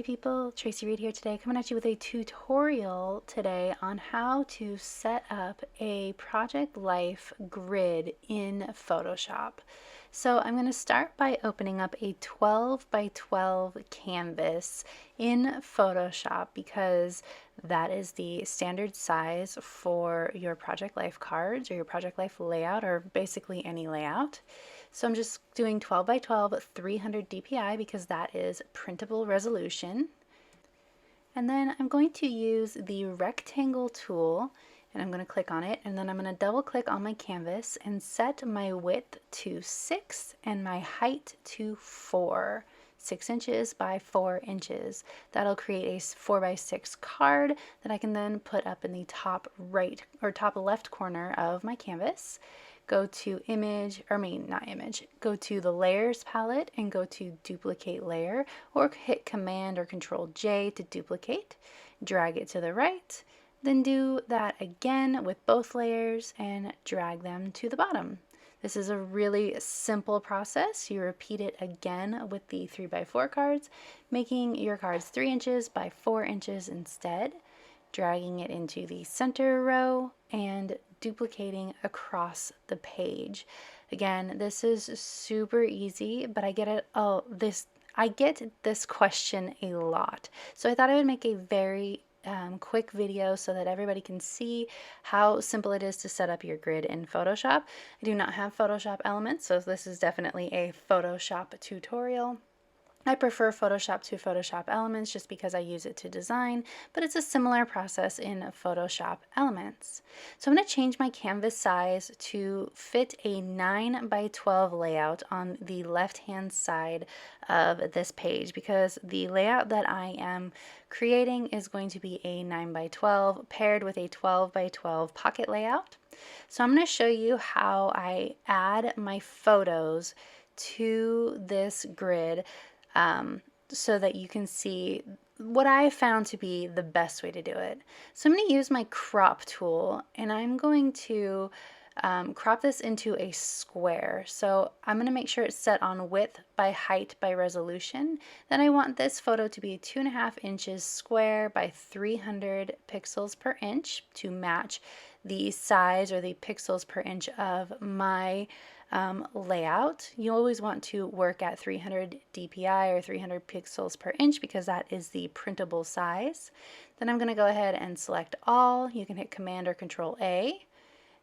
people, Tracy Reed here today, coming at you with a tutorial today on how to set up a project life grid in Photoshop. So I'm going to start by opening up a 12 by 12 canvas in Photoshop because that is the standard size for your project life cards or your project life layout or basically any layout. So I'm just doing 12 by 12, 300 DPI because that is printable resolution. And then I'm going to use the rectangle tool and I'm going to click on it and then I'm going to double click on my canvas and set my width to 6 and my height to 4. 6 inches by 4 inches. That'll create a 4 by 6 card that I can then put up in the top right or top left corner of my canvas. Go to go to the layers palette and go to duplicate layer or hit Command or Control J to duplicate. Drag it to the right, then do that again with both layers and drag them to the bottom. This is a really simple process. You repeat it again with the 3x4 cards, making your cards 3 inches by 4 inches instead, dragging it into the center row and duplicating across the page. Again, this is super easy, but I get this question a lot. So I thought I would make a very quick video so that everybody can see how simple it is to set up your grid in Photoshop. I do not have Photoshop elements, so this is definitely a Photoshop tutorial. I prefer Photoshop to Photoshop Elements just because I use it to design, but it's a similar process in Photoshop Elements. So I'm going to change my canvas size to fit a 9 by 12 layout on the left-hand side of this page because the layout that I am creating is going to be a 9 by 12 paired with a 12 by 12 pocket layout. So I'm going to show you how I add my photos to this grid so that you can see what I found to be the best way to do it. So I'm going to use my crop tool and I'm going to crop this into a square. So I'm going to make sure it's set on width by height by resolution. Then I want this photo to be 2.5 inches square by 300 pixels per inch to match the size or the pixels per inch of my layout. You always want to work at 300 DPI or 300 pixels per inch because that is the printable size. Then I'm going to go ahead and select all. You can hit Command or Control A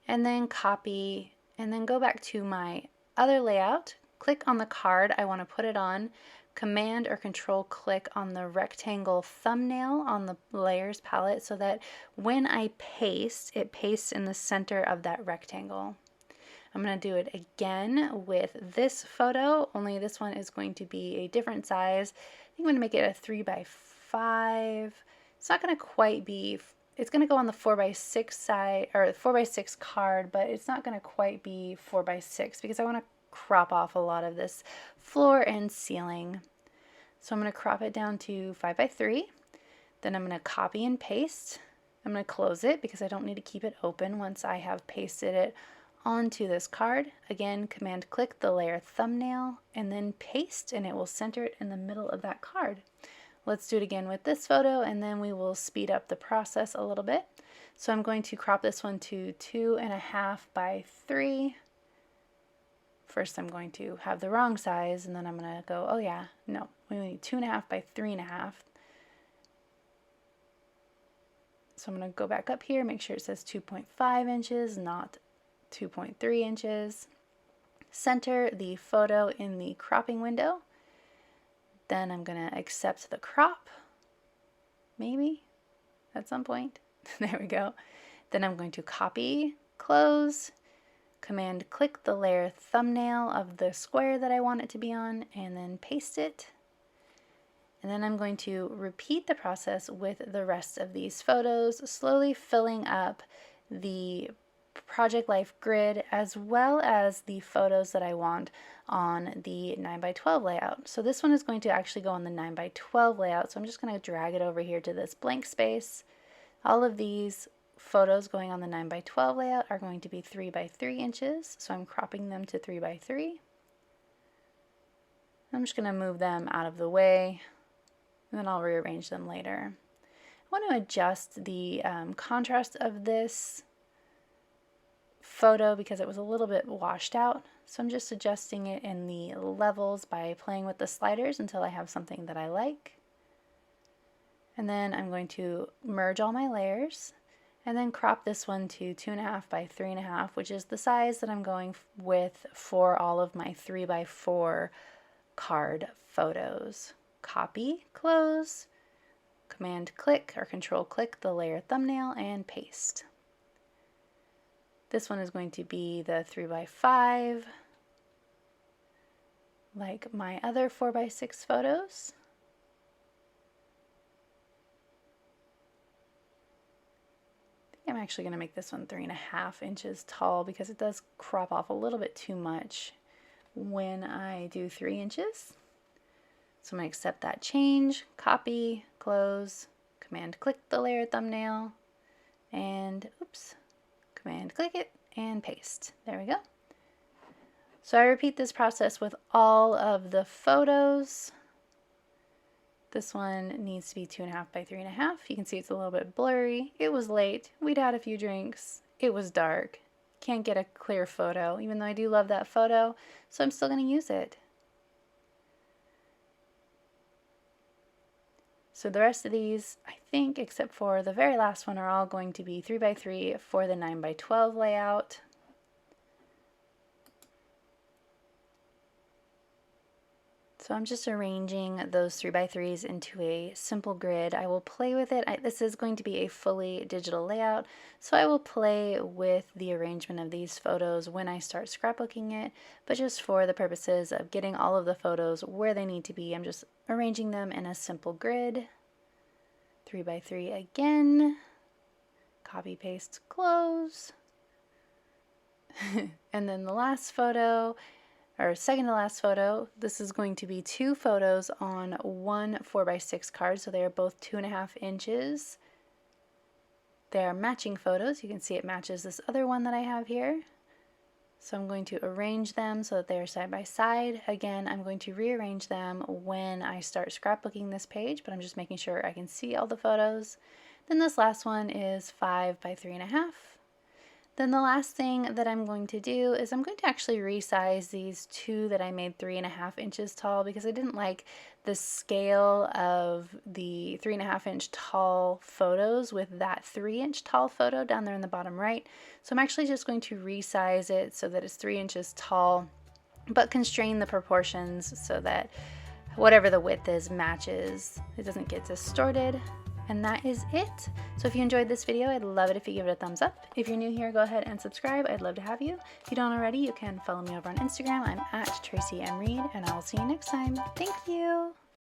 and then copy and then go back to my other layout. Click on the card I want to put it on. Command or Control click on the rectangle thumbnail on the layers palette so that when I paste, it pastes in the center of that rectangle. I'm going to do it again with this photo, only this one is going to be a different size. I think I'm going to make it a 3 by 5. It's not going to quite be, it's going to go on the 4 by 6 side, or 4 by 6 card, but it's not going to quite be 4 by 6 because I want to crop off a lot of this floor and ceiling. So I'm going to crop it down to 5 by 3. Then I'm going to copy and paste. I'm going to close it because I don't need to keep it open once I have pasted it onto this card. Again, Command click the layer thumbnail and then paste and it will center it in the middle of that card. Let's do it again with this photo and then we will speed up the process a little bit. So I'm going to crop this one to 2.5 by 3. First I'm going to have the wrong size and then I'm going to go, oh yeah, no, we need 2.5 by 3.5. So I'm going to go back up here, make sure it says 2.5 inches, not 2.3 inches. Center the photo in the cropping window. Then I'm going to accept the crop, maybe at some point. There we go. Then I'm going to copy, close, Command click the layer thumbnail of the square that I want it to be on, and then paste it. And then I'm going to repeat the process with the rest of these photos, slowly filling up the project life grid as well as the photos that I want on the 9 by 12 layout. So this one is going to actually go on the 9 by 12 layout. So I'm just going to drag it over here to this blank space. All of these photos going on the 9 by 12 layout are going to be 3 by 3 inches. So I'm cropping them to 3 by 3. I'm just going to move them out of the way. and then I'll rearrange them later. I want to adjust the contrast of this photo because it was a little bit washed out. So I'm just adjusting it in the levels by playing with the sliders until I have something that I like. And then I'm going to merge all my layers and then crop this one to 2.5 by 3.5, which is the size that I'm going with for all of my 3x4 card photos. Copy, close, Command click or Control click the layer thumbnail and paste. This one is going to be the 3x5, like my other 4x6 photos. I'm actually going to make this one 3.5 inches tall because it does crop off a little bit too much when I do 3 inches. So I'm going to accept that change, copy, close, Command click the layer thumbnail, and oops, Command click it and paste. There we go. So I repeat this process with all of the photos. This one needs to be 2.5 by 3.5. You can see it's a little bit blurry. It was late. We'd had a few drinks. It was dark. Can't get a clear photo, even though I do love that photo, so I'm still going to use it. So the rest of these, I think, except for the very last one, are all going to be 3x3 for the 9x12 layout. So I'm just arranging those 3x3s into a simple grid. I will play with it. This is going to be a fully digital layout, so I will play with the arrangement of these photos when I start scrapbooking it, but just for the purposes of getting all of the photos where they need to be, I'm just arranging them in a simple grid. 3x3 again, copy, paste, close. And then the last photo, or second to last photo, this is going to be 2 photos on one 4x6 card, so they are both 2.5 inches. They are matching photos. You can see it matches this other one that I have here. So I'm going to arrange them so that they are side by side. Again, I'm going to rearrange them when I start scrapbooking this page, but I'm just making sure I can see all the photos. Then this last one is 5 by 3.5. Then the last thing that I'm going to do is I'm going to actually resize these 2 that I made 3.5 inches tall because I didn't like the scale of the 3.5 inch tall photos with that 3-inch tall photo down there in the bottom right. So I'm actually just going to resize it so that it's 3 inches tall, but constrain the proportions so that whatever the width is matches. It doesn't get distorted. And that is it. So if you enjoyed this video, I'd love it if you give it a thumbs up. If you're new here, go ahead and subscribe. I'd love to have you. If you don't already, you can follow me over on Instagram. I'm at Traci M. Reed, and I will see you next time. Thank you.